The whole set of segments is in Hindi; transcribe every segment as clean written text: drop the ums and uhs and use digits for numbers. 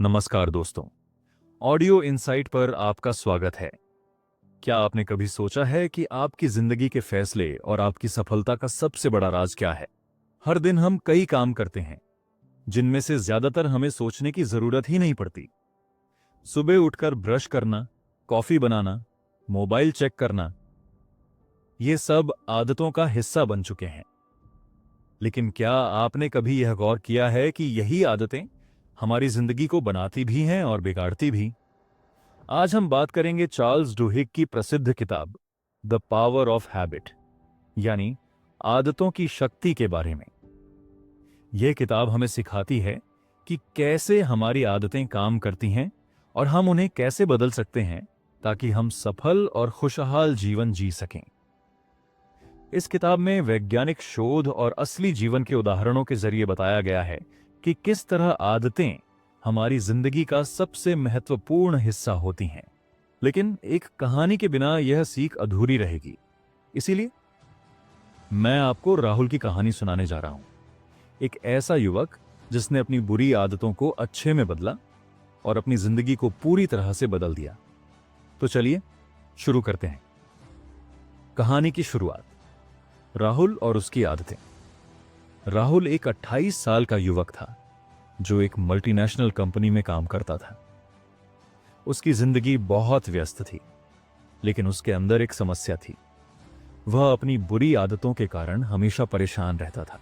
नमस्कार दोस्तों। ऑडियो इनसाइट पर आपका स्वागत है। क्या आपने कभी सोचा है कि आपकी जिंदगी के फैसले और आपकी सफलता का सबसे बड़ा राज क्या है? हर दिन हम कई काम करते हैं जिनमें से ज्यादातर हमें सोचने की जरूरत ही नहीं पड़ती। सुबह उठकर ब्रश करना, कॉफी बनाना, मोबाइल चेक करना, ये सब आदतों का हिस्सा बन चुके हैं। लेकिन क्या आपने कभी यह गौर किया है कि यही आदतें हमारी जिंदगी को बनाती भी हैं और बिगाड़ती भी? आज हम बात करेंगे चार्ल्स डुहिग की प्रसिद्ध किताब द पावर ऑफ हैबिट, यानी आदतों की शक्ति के बारे में। यह किताब हमें सिखाती है कि कैसे हमारी आदतें काम करती हैं और हम उन्हें कैसे बदल सकते हैं ताकि हम सफल और खुशहाल जीवन जी सकें। इस किताब में वैज्ञानिक शोध और असली जीवन के उदाहरणों के जरिए बताया गया है कि किस तरह आदतें हमारी जिंदगी का सबसे महत्वपूर्ण हिस्सा होती हैं। लेकिन एक कहानी के बिना यह सीख अधूरी रहेगी। इसीलिए मैं आपको राहुल की कहानी सुनाने जा रहा हूं। एक ऐसा युवक जिसने अपनी बुरी आदतों को अच्छे में बदला और अपनी जिंदगी को पूरी तरह से बदल दिया। तो चलिए शुरू करते हैं। कहानी की शुरुआत, राहुल और उसकी आदतें। राहुल एक 28 साल का युवक था जो एक मल्टीनेशनल कंपनी में काम करता था। उसकी जिंदगी बहुत व्यस्त थी, लेकिन उसके अंदर एक समस्या थी। वह अपनी बुरी आदतों के कारण हमेशा परेशान रहता था।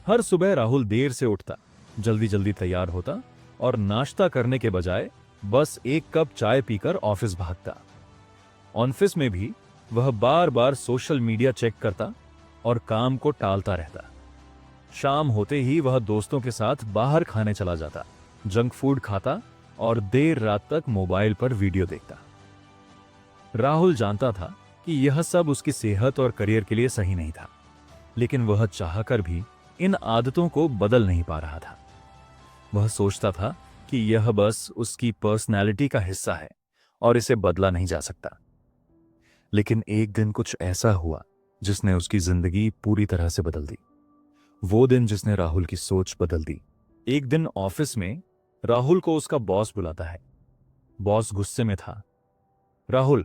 हर सुबह राहुल देर से उठता, जल्दी जल्दी तैयार होता और नाश्ता करने के बजाय बस एक कप चाय पीकर ऑफिस भागता। ऑफिस में भी वह बार बार सोशल मीडिया चेक करता और काम को टालता रहता। शाम होते ही वह दोस्तों के साथ बाहर खाने चला जाता, जंक फूड खाता और देर रात तक मोबाइल पर वीडियो देखता। राहुल जानता था कि यह सब उसकी सेहत और करियर के लिए सही नहीं था, लेकिन वह चाहकर भी इन आदतों को बदल नहीं पा रहा था। वह सोचता था कि यह बस उसकी पर्सनैलिटी का हिस्सा है और इसे बदला नहीं जा सकता। लेकिन एक दिन कुछ ऐसा हुआ जिसने उसकी जिंदगी पूरी तरह से बदल दी। वो दिन जिसने राहुल की सोच बदल दी। एक दिन ऑफिस में राहुल को उसका बॉस बुलाता है। बॉस गुस्से में था। राहुल,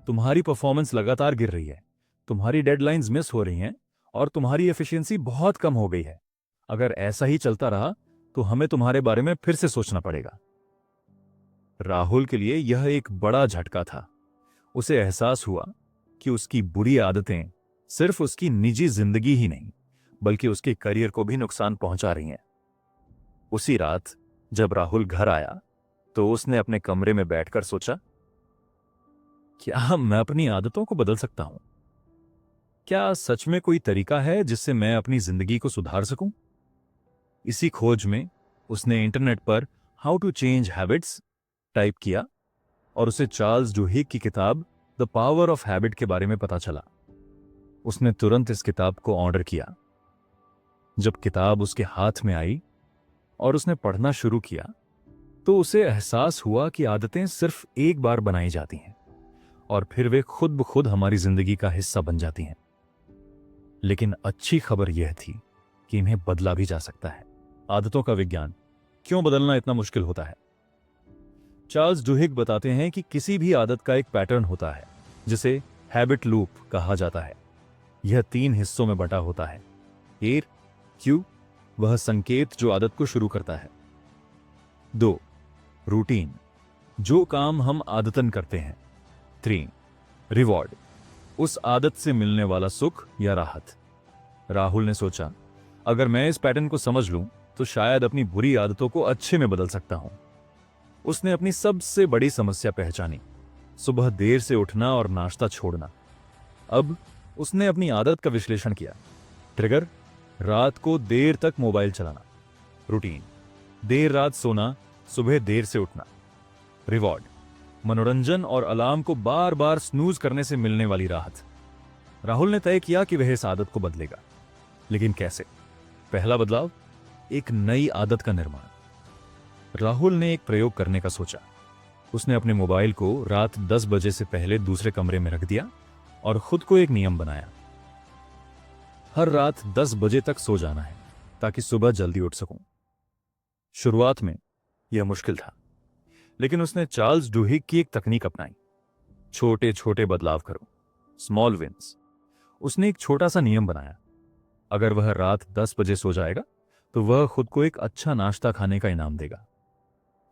तुम्हारी परफॉर्मेंस लगातार गिर रही है, तुम्हारी डेडलाइंस मिस हो रही हैं और तुम्हारी एफिशिएंसी बहुत कम हो गई है। अगर ऐसा ही चलता रहा तो हमें तुम्हारे बारे में फिर से सोचना पड़ेगा। राहुल के लिए यह एक बड़ा झटका था। उसे एहसास हुआ कि उसकी बुरी आदतें सिर्फ उसकी निजी जिंदगी ही नहीं, बल्कि उसके करियर को भी नुकसान पहुंचा रही हैं। उसी रात जब राहुल घर आया तो उसने अपने कमरे में बैठकर सोचा, क्या मैं अपनी आदतों को बदल सकता हूं? क्या सच में कोई तरीका है जिससे मैं अपनी जिंदगी को सुधार सकूं? इसी खोज में उसने इंटरनेट पर how to change habits type किया और उसे चार्ल्स डुहिग की किताब द पावर ऑफ हैबिट के बारे में पता चला। उसने तुरंत इस किताब को ऑर्डर किया। जब किताब उसके हाथ में आई और उसने पढ़ना शुरू किया तो उसे एहसास हुआ कि आदतें सिर्फ एक बार बनाई जाती हैं और फिर वे खुद ब खुद हमारी जिंदगी का हिस्सा बन जाती हैं। लेकिन अच्छी खबर यह थी कि इन्हें बदला भी जा सकता है। आदतों का विज्ञान, क्यों बदलना इतना मुश्किल होता है? चार्ल्स डुहिग बताते हैं कि किसी भी आदत का एक पैटर्न होता है जिसे हैबिट लूप कहा जाता है। यह 3 हिस्सों में बटा होता है। ए, क्यू, वह संकेत जो आदत को शुरू करता है। 2, रूटीन, जो काम हम आदतन करते हैं। 3, रिवॉर्ड, उस आदत से मिलने वाला सुख या राहत। राहुल ने सोचा, अगर मैं इस पैटर्न को समझ लूं तो शायद अपनी बुरी आदतों को अच्छे में बदल सकता हूं। उसने अपनी सबसे बड़ी समस्या पहचानी, सुबह देर से उठना और नाश्ता छोड़ना। अब उसने अपनी आदत का विश्लेषण किया। ट्रिगर, रात को देर तक मोबाइल चलाना। रूटीन, देर रात सोना, सुबह देर से उठना। रिवॉर्ड, मनोरंजन और अलार्म को बार बार स्नूज करने से मिलने वाली राहत। राहुल ने तय किया कि वह इस आदत को बदलेगा। लेकिन कैसे? पहला बदलाव, एक नई आदत का निर्माण। राहुल ने एक प्रयोग करने का सोचा। उसने अपने मोबाइल को रात 10 बजे से पहले दूसरे कमरे में रख दिया और खुद को एक नियम बनाया। हर रात 10 बजे तक सो जाना है ताकि सुबह जल्दी उठ सकूं। शुरुआत में यह मुश्किल था, लेकिन उसने चार्ल्स डुहिग की एक तकनीक अपनाई। छोटे छोटे बदलाव करो, स्मॉल विंस। उसने एक छोटा सा नियम बनाया। अगर वह रात 10 बजे सो जाएगा तो वह खुद को एक अच्छा नाश्ता खाने का इनाम देगा।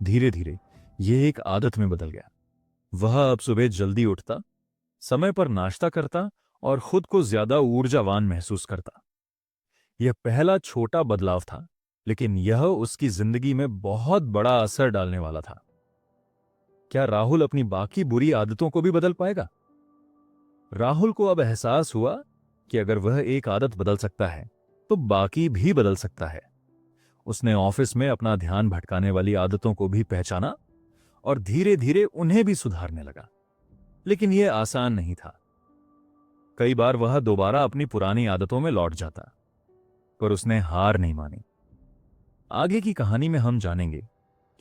धीरे धीरे यह एक आदत में बदल गया। वह अब सुबह जल्दी उठता, समय पर नाश्ता करता और खुद को ज्यादा ऊर्जावान महसूस करता। यह पहला छोटा बदलाव था, लेकिन यह उसकी जिंदगी में बहुत बड़ा असर डालने वाला था। क्या राहुल अपनी बाकी बुरी आदतों को भी बदल पाएगा? राहुल को अब एहसास हुआ कि अगर वह एक आदत बदल सकता है तो बाकी भी बदल सकता है। उसने ऑफिस में अपना ध्यान भटकाने वाली आदतों को भी पहचाना और धीरे धीरे उन्हें भी सुधारने लगा। लेकिन यह आसान नहीं था। कई बार वह दोबारा अपनी पुरानी आदतों में लौट जाता, पर उसने हार नहीं मानी। आगे की कहानी में हम जानेंगे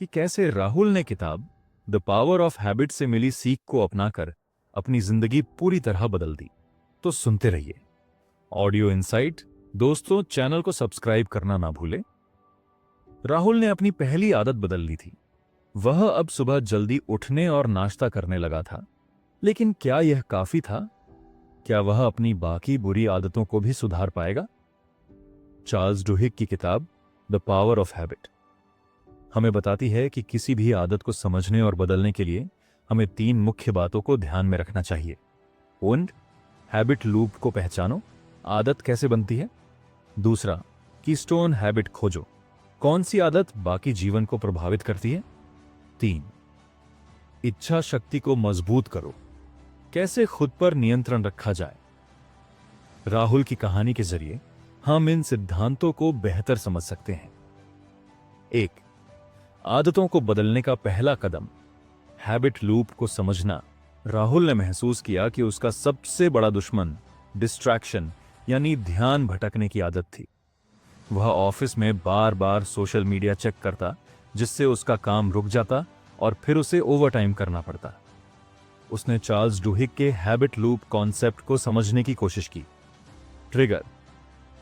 कि कैसे राहुल ने किताब द पावर ऑफ हैबिट से मिली सीख को अपनाकर अपनी जिंदगी पूरी तरह बदल दी। तो सुनते रहिए ऑडियो इनसाइट। दोस्तों, चैनल को सब्सक्राइब करना ना भूलें। राहुल ने अपनी पहली आदत बदल ली थी। वह अब सुबह जल्दी उठने और नाश्ता करने लगा था। लेकिन क्या यह काफी था? क्या वह अपनी बाकी बुरी आदतों को भी सुधार पाएगा? चार्ल्स डुहिग की किताब द पावर ऑफ हैबिट हमें बताती है कि किसी भी आदत को समझने और बदलने के लिए हमें 3 मुख्य बातों को ध्यान में रखना चाहिए। ओन्ड, हैबिट लूप को पहचानो, आदत कैसे बनती है। दूसरा, कीस्टोन हैबिट खोजो, कौन सी आदत बाकी जीवन को प्रभावित करती है। 3, इच्छा शक्ति को मजबूत करो, कैसे खुद पर नियंत्रण रखा जाए। राहुल की कहानी के जरिए हम इन सिद्धांतों को बेहतर समझ सकते हैं। 1, आदतों को बदलने का पहला कदम, हैबिट लूप को समझना। राहुल ने महसूस किया कि उसका सबसे बड़ा दुश्मन डिस्ट्रैक्शन यानी ध्यान भटकने की आदत थी। वह ऑफिस में बार बार सोशल मीडिया चेक करता, जिससे उसका काम रुक जाता और फिर उसे ओवरटाइम करना पड़ता। उसने चार्ल्स डुहिग के हैबिट लूप कॉन्सेप्ट को समझने की कोशिश की। ट्रिगर,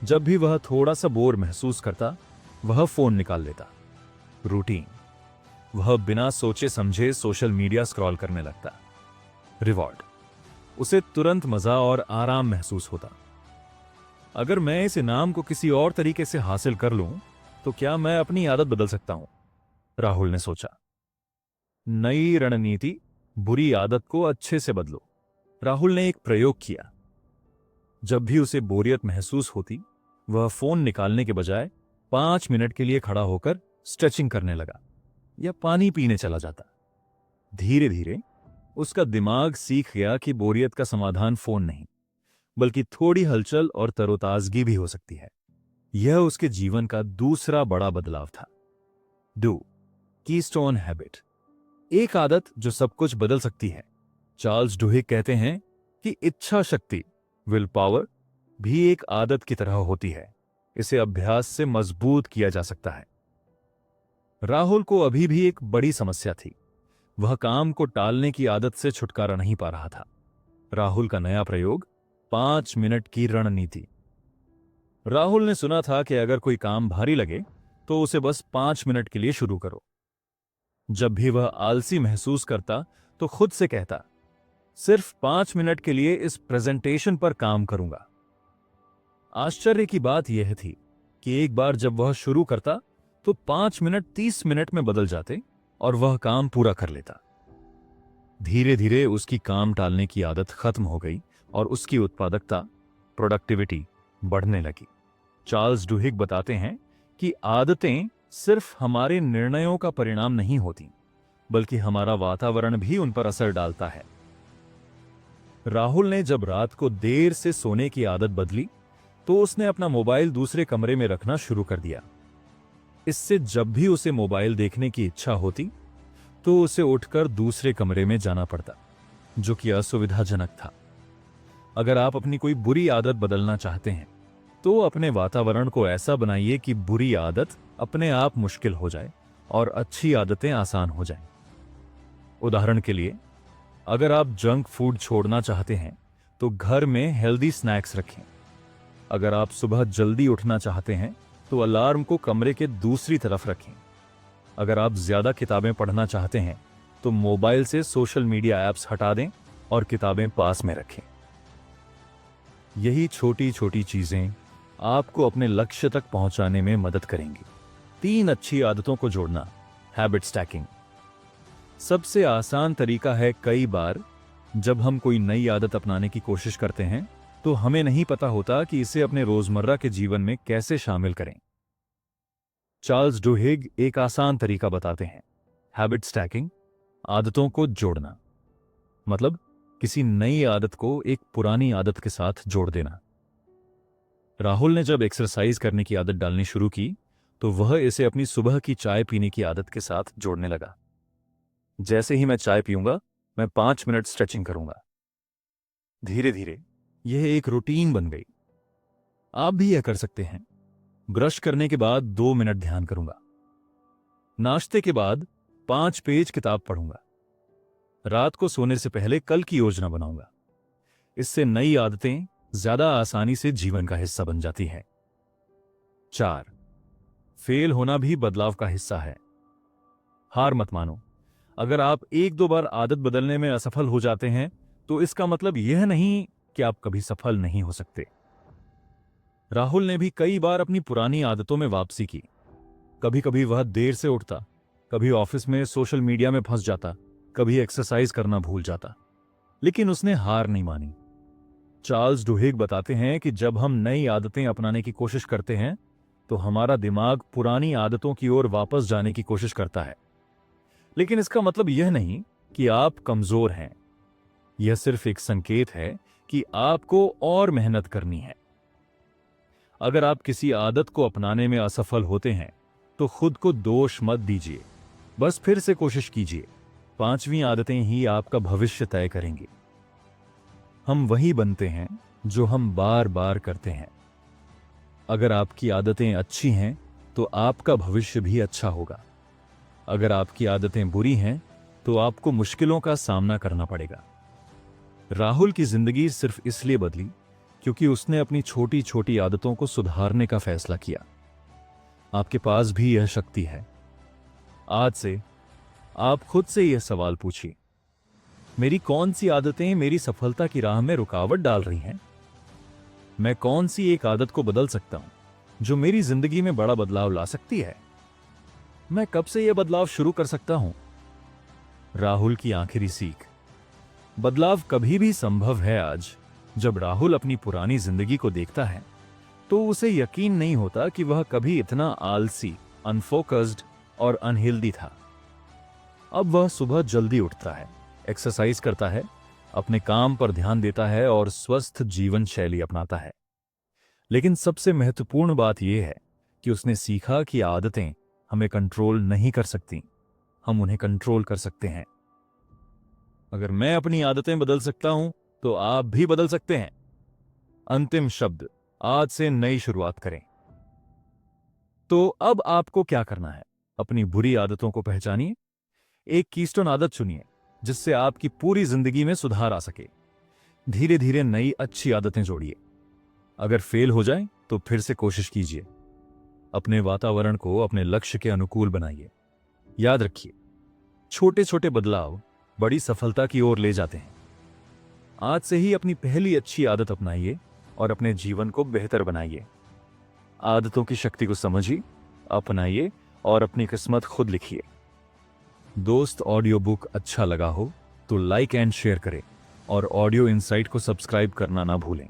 जब भी वह थोड़ा सा बोर महसूस करता, वह फोन निकाल लेता। रूटीन, वह बिना सोचे समझे सोशल मीडिया स्क्रॉल करने लगता। रिवॉर्ड, उसे तुरंत मजा और आराम महसूस होता। अगर मैं इस इनाम को किसी और तरीके से हासिल कर लूं, तो क्या मैं अपनी आदत बदल सकता हूं? राहुल ने सोचा। नई रणनीति, बुरी आदत को अच्छे से बदलो। राहुल ने एक प्रयोग किया। जब भी उसे बोरियत महसूस होती, वह फोन निकालने के बजाय 5 मिनट के लिए खड़ा होकर स्ट्रेचिंग करने लगा या पानी पीने चला जाता। धीरे धीरे उसका दिमाग सीख गया कि बोरियत का समाधान फोन नहीं, बल्कि थोड़ी हलचल और तरोताजगी भी हो सकती है। यह उसके जीवन का दूसरा बड़ा बदलाव था। 2, कीस्टोन हैबिट, एक आदत जो सब कुछ बदल सकती है। चार्ल्स डुहिग कहते हैं कि इच्छा शक्ति, विल पावर, भी एक आदत की तरह होती है। इसे अभ्यास से मजबूत किया जा सकता है। राहुल को अभी भी एक बड़ी समस्या थी। वह काम को टालने की आदत से छुटकारा नहीं पा रहा था। राहुल का नया प्रयोग, 5 मिनट की रणनीति। राहुल ने सुना था कि अगर कोई काम भारी लगे तो उसे बस 5 मिनट के लिए शुरू करो। जब भी वह आलसी महसूस करता तो खुद से कहता, सिर्फ 5 मिनट के लिए इस प्रेजेंटेशन पर काम करूंगा। आश्चर्य की बात यह थी कि एक बार जब वह शुरू करता तो 5 मिनट 30 मिनट में बदल जाते और वह काम पूरा कर लेता। धीरे धीरे उसकी काम टालने की आदत खत्म हो गई और उसकी उत्पादकता, प्रोडक्टिविटी बढ़ने लगी। चार्ल्स डुहिग बताते हैं कि आदतें सिर्फ हमारे निर्णयों का परिणाम नहीं होती, बल्कि हमारा वातावरण भी उन पर असर डालता है। राहुल ने जब रात को देर से सोने की आदत बदली तो उसने अपना मोबाइल दूसरे कमरे में रखना शुरू कर दिया। इससे जब भी उसे मोबाइल देखने की इच्छा होती तो उसे उठकर दूसरे कमरे में जाना पड़ता, जो कि असुविधाजनक था। अगर आप अपनी कोई बुरी आदत बदलना चाहते हैं तो अपने वातावरण को ऐसा बनाइए कि बुरी आदत अपने आप मुश्किल हो जाए और अच्छी आदतें आसान हो जाएं। उदाहरण के लिए, अगर आप जंक फूड छोड़ना चाहते हैं तो घर में हेल्दी स्नैक्स रखें। अगर आप सुबह जल्दी उठना चाहते हैं तो अलार्म को कमरे के दूसरी तरफ रखें। अगर आप ज्यादा किताबें पढ़ना चाहते हैं तो मोबाइल से सोशल मीडिया ऐप्स हटा दें और किताबें पास में रखें। यही छोटी छोटी चीजें आपको अपने लक्ष्य तक पहुंचाने में मदद करेंगी। 3 अच्छी आदतों को जोड़ना, हैबिट स्टैकिंग। सबसे आसान तरीका है, कई बार जब हम कोई नई आदत अपनाने की कोशिश करते हैं तो हमें नहीं पता होता कि इसे अपने रोजमर्रा के जीवन में कैसे शामिल करें। चार्ल्स डुहिग एक आसान तरीका बताते हैं, हैबिट स्टैकिंग, आदतों को जोड़ना। मतलब किसी नई आदत को एक पुरानी आदत के साथ जोड़ देना। राहुल ने जब एक्सरसाइज करने की आदत डालनी शुरू की तो वह इसे अपनी सुबह की चाय पीने की आदत के साथ जोड़ने लगा। जैसे ही मैं चाय पीऊंगा, मैं 5 मिनट स्ट्रेचिंग करूंगा। धीरे धीरे यह एक रूटीन बन गई। आप भी यह कर सकते हैं। ब्रश करने के बाद 2 मिनट ध्यान करूंगा। नाश्ते के बाद 5 पेज किताब पढ़ूंगा। रात को सोने से पहले कल की योजना बनाऊंगा। इससे नई आदतें ज्यादा आसानी से जीवन का हिस्सा बन जाती हैं। 4, फेल होना भी बदलाव का हिस्सा है। हार मत मानो। अगर आप 1-2 बार आदत बदलने में असफल हो जाते हैं तो इसका मतलब यह नहीं कि आप कभी सफल नहीं हो सकते। राहुल ने भी कई बार अपनी पुरानी आदतों में वापसी की। कभी कभी वह देर से उठता, कभी ऑफिस में सोशल मीडिया में फंस जाता, कभी एक्सरसाइज करना भूल जाता, लेकिन उसने हार नहीं मानी। चार्ल्स डुहिग बताते हैं कि जब हम नई आदतें अपनाने की कोशिश करते हैं तो हमारा दिमाग पुरानी आदतों की ओर वापस जाने की कोशिश करता है। लेकिन इसका मतलब यह नहीं कि आप कमजोर हैं। यह सिर्फ एक संकेत है कि आपको और मेहनत करनी है। अगर आप किसी आदत को अपनाने में असफल होते हैं तो खुद को दोष मत दीजिए, बस फिर से कोशिश कीजिए। 5वीं आदतें ही आपका भविष्य तय करेंगी। हम वही बनते हैं जो हम बार बार करते हैं। अगर आपकी आदतें अच्छी हैं तो आपका भविष्य भी अच्छा होगा। अगर आपकी आदतें बुरी हैं तो आपको मुश्किलों का सामना करना पड़ेगा। राहुल की जिंदगी सिर्फ इसलिए बदली क्योंकि उसने अपनी छोटी छोटी आदतों को सुधारने का फैसला किया। आपके पास भी यह शक्ति है। आज से आप खुद से यह सवाल पूछिए, मेरी कौन सी आदतें मेरी सफलता की राह में रुकावट डाल रही हैं? मैं कौन सी एक आदत को बदल सकता हूं जो मेरी जिंदगी में बड़ा बदलाव ला सकती है? मैं कब से यह बदलाव शुरू कर सकता हूं? राहुल की आखिरी सीख, बदलाव कभी भी संभव है। आज जब राहुल अपनी पुरानी जिंदगी को देखता है तो उसे यकीन नहीं होता कि वह कभी इतना आलसी, अनफोकस्ड और अनहेल्दी था। अब वह सुबह जल्दी उठता है, एक्सरसाइज करता है, अपने काम पर ध्यान देता है और स्वस्थ जीवन शैली अपनाता है। लेकिन सबसे महत्वपूर्ण बात यह है कि उसने सीखा कि आदतें हमें कंट्रोल नहीं कर सकती, हम उन्हें कंट्रोल कर सकते हैं। अगर मैं अपनी आदतें बदल सकता हूं तो आप भी बदल सकते हैं। अंतिम शब्द, आज से नई शुरुआत करें। तो अब आपको क्या करना है? अपनी बुरी आदतों को पहचानिए, एक कीस्टोन आदत चुनिए जिससे आपकी पूरी जिंदगी में सुधार आ सके। धीरे धीरे नई अच्छी आदतें जोड़िए। अगर फेल हो जाए तो फिर से कोशिश कीजिए। अपने वातावरण को अपने लक्ष्य के अनुकूल बनाइए। याद रखिए, छोटे छोटे बदलाव बड़ी सफलता की ओर ले जाते हैं। आज से ही अपनी पहली अच्छी आदत अपनाइए और अपने जीवन को बेहतर बनाइए। आदतों की शक्ति को समझिए, अपनाइए और अपनी किस्मत खुद लिखिए। दोस्त, ऑडियो बुक अच्छा लगा हो तो लाइक एंड शेयर करें और ऑडियो इनसाइट को सब्सक्राइब करना ना भूलें।